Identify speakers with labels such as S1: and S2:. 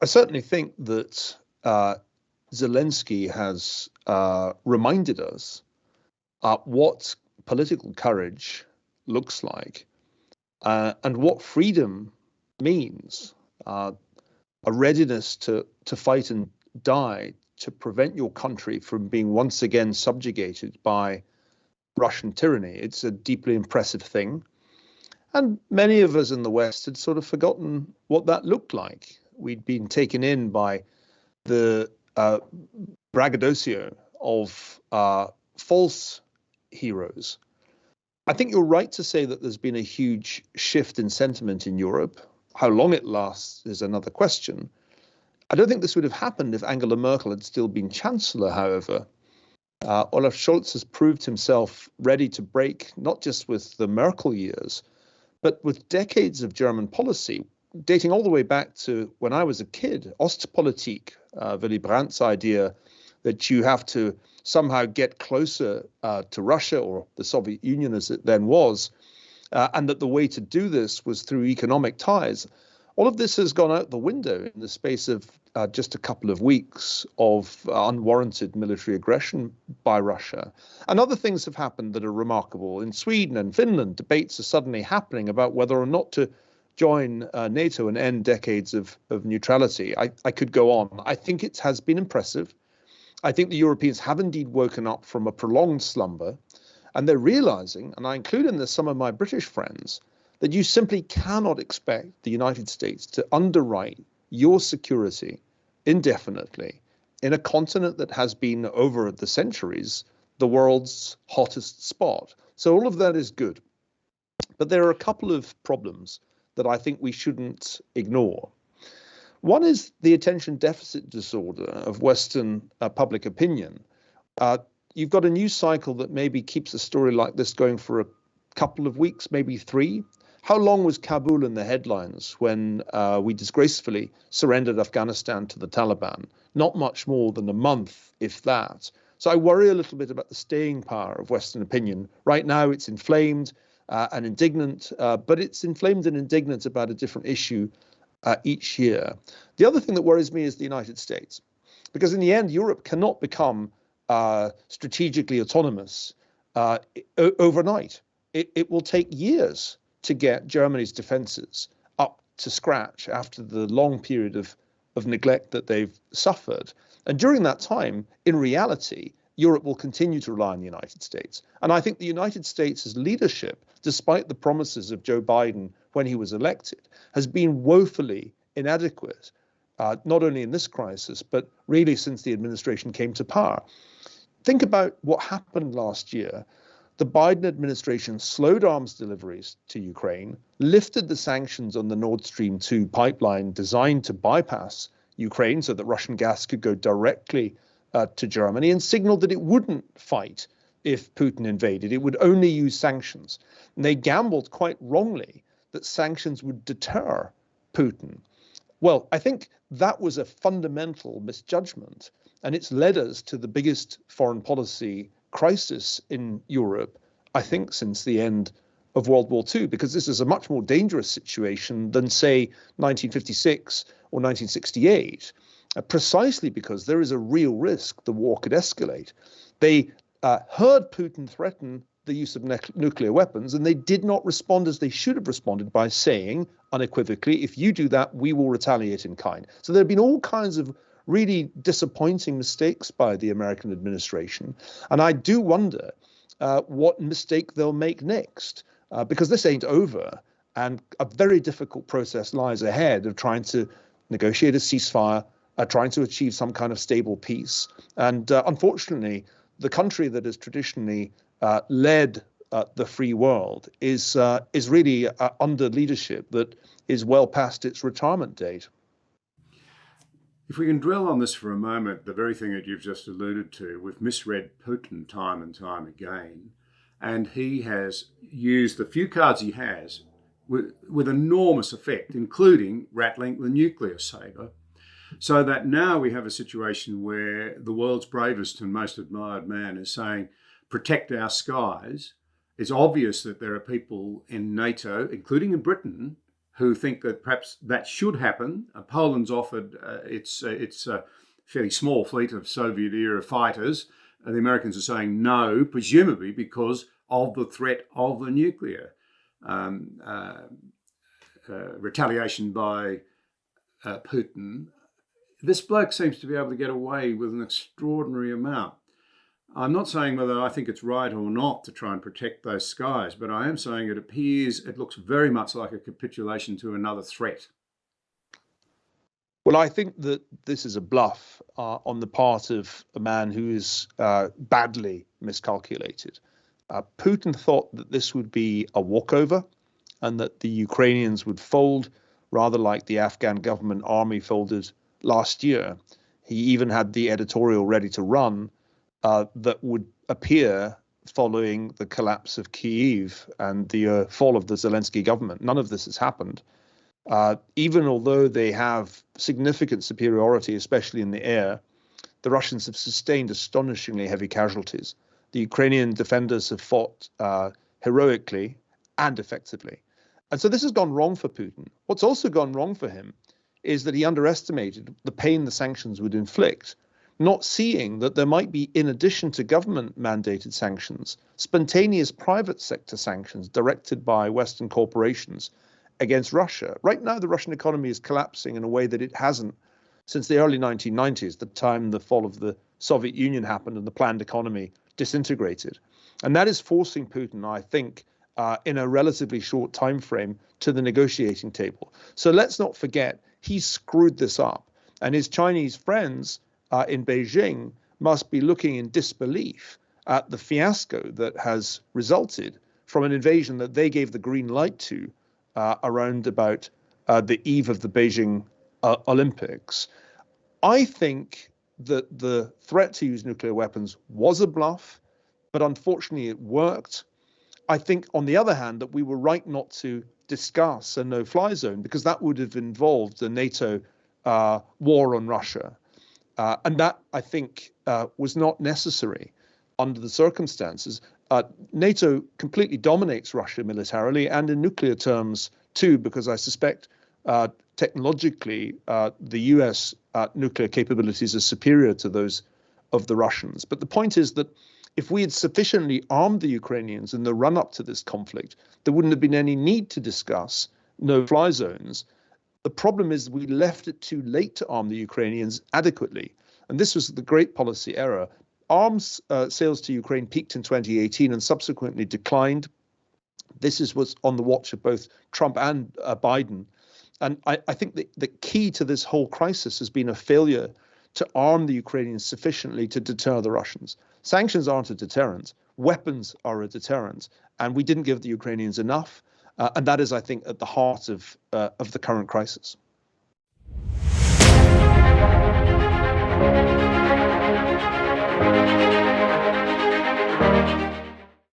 S1: I certainly think that Zelensky has reminded us what political courage looks like and what freedom means. A readiness to fight and die to prevent your country from being once again subjugated by Russian tyranny. It's a deeply impressive thing. And many of us in the West had sort of forgotten what that looked like. We'd been taken in by the braggadocio of false heroes. I think you're right to say that there's been a huge shift in sentiment in Europe. How long it lasts is another question. I don't think this would have happened if Angela Merkel had still been Chancellor, however. Olaf Scholz has proved himself ready to break, not just with the Merkel years, but with decades of German policy, dating all the way back to when I was a kid. Ostpolitik, Willy Brandt's idea that you have to somehow get closer to Russia or the Soviet Union as it then was, and that the way to do this was through economic ties. All of this has gone out the window in the space of just a couple of weeks of unwarranted military aggression by Russia. And other things have happened that are remarkable. In Sweden and Finland, debates are suddenly happening about whether or not to join NATO and end decades of neutrality. I could go on. I think it has been impressive. I think the Europeans have indeed woken up from a prolonged slumber, and they're realizing, and I include in this some of my British friends, that you simply cannot expect the United States to underwrite your security indefinitely in a continent that has been, over the centuries, the world's hottest spot. So all of that is good. But there are a couple of problems that I think we shouldn't ignore. One is the attention deficit disorder of Western public opinion. You've got a news cycle that maybe keeps a story like this going for a couple of weeks, maybe 3. How long was Kabul in the headlines when we disgracefully surrendered Afghanistan to the Taliban? Not much more than a month, if that. So I worry a little bit about the staying power of Western opinion. Right now, it's inflamed and indignant, but it's inflamed and indignant about a different issue each year. The other thing that worries me is the United States, because in the end, Europe cannot become strategically autonomous overnight. It will take years to get Germany's defenses up to scratch after the long period of neglect that they've suffered. And during that time, in reality, Europe will continue to rely on the United States. And I think the United States' leadership, despite the promises of Joe Biden when he was elected, has been woefully inadequate, not only in this crisis, but really since the administration came to power. Think about what happened last year. The Biden administration slowed arms deliveries to Ukraine, lifted the sanctions on the Nord Stream 2 pipeline designed to bypass Ukraine so that Russian gas could go directly to Germany, and signaled that it wouldn't fight if Putin invaded. It would only use sanctions. And they gambled quite wrongly that sanctions would deter Putin. Well, I think that was a fundamental misjudgment, and it's led us to the biggest foreign policy crisis in Europe, I think, since the end of World War II, because this is a much more dangerous situation than, say, 1956 or 1968, precisely because there is a real risk the war could escalate. They heard Putin threaten the use of nuclear weapons, and they did not respond as they should have responded by saying unequivocally, if you do that, we will retaliate in kind. So there have been all kinds of really disappointing mistakes by the American administration. And I do wonder what mistake they'll make next, because this ain't over. And a very difficult process lies ahead of trying to negotiate a ceasefire, trying to achieve some kind of stable peace. And unfortunately, the country that has traditionally led the free world is really under leadership that is well past its retirement date.
S2: If we can dwell on this for a moment, the very thing that you've just alluded to, we've misread Putin time and time again, and he has used the few cards he has with enormous effect, including rattling the nuclear saber, so that now we have a situation where the world's bravest and most admired man is saying, protect our skies. It's obvious that there are people in NATO, including in Britain, who think that perhaps that should happen. Poland's offered its fairly small fleet of Soviet-era fighters. The Americans are saying no, presumably because of the threat of the nuclear retaliation by Putin. This bloke seems to be able to get away with an extraordinary amount. I'm not saying whether I think it's right or not to try and protect those skies, but I am saying it looks very much like a capitulation to another threat.
S1: Well, I think that this is a bluff on the part of a man who is badly miscalculated. Putin thought that this would be a walkover and that the Ukrainians would fold, rather like the Afghan government army folded last year. He even had the editorial ready to run that would appear following the collapse of Kyiv and the fall of the Zelensky government. None of this has happened. Even although they have significant superiority, especially in the air, the Russians have sustained astonishingly heavy casualties. The Ukrainian defenders have fought heroically and effectively. And so this has gone wrong for Putin. What's also gone wrong for him is that he underestimated the pain the sanctions would inflict, not seeing that there might be, in addition to government-mandated sanctions, spontaneous private sector sanctions directed by Western corporations against Russia. Right now, the Russian economy is collapsing in a way that it hasn't since the early 1990s, the time the fall of the Soviet Union happened and the planned economy disintegrated. And that is forcing Putin, I think, in a relatively short time frame to the negotiating table. So let's not forget, he screwed this up. And his Chinese friends in Beijing must be looking in disbelief at the fiasco that has resulted from an invasion that they gave the green light to around about the eve of the Beijing Olympics. I think that the threat to use nuclear weapons was a bluff, but unfortunately it worked. I think, on the other hand, that we were right not to discuss a no-fly zone because that would have involved a NATO war on Russia. And that, I think, was not necessary under the circumstances. NATO completely dominates Russia militarily and in nuclear terms too, because I suspect technologically the US nuclear capabilities are superior to those of the Russians. But the point is that if we had sufficiently armed the Ukrainians in the run-up to this conflict, there wouldn't have been any need to discuss no-fly zones. The problem is we left it too late to arm the Ukrainians adequately. And this was the great policy error. Arms sales to Ukraine peaked in 2018 and subsequently declined. This was on the watch of both Trump and Biden. And I think the key to this whole crisis has been a failure to arm the Ukrainians sufficiently to deter the Russians. Sanctions aren't a deterrent. Weapons are a deterrent. And we didn't give the Ukrainians enough. And that is, I think, at the heart of the current crisis.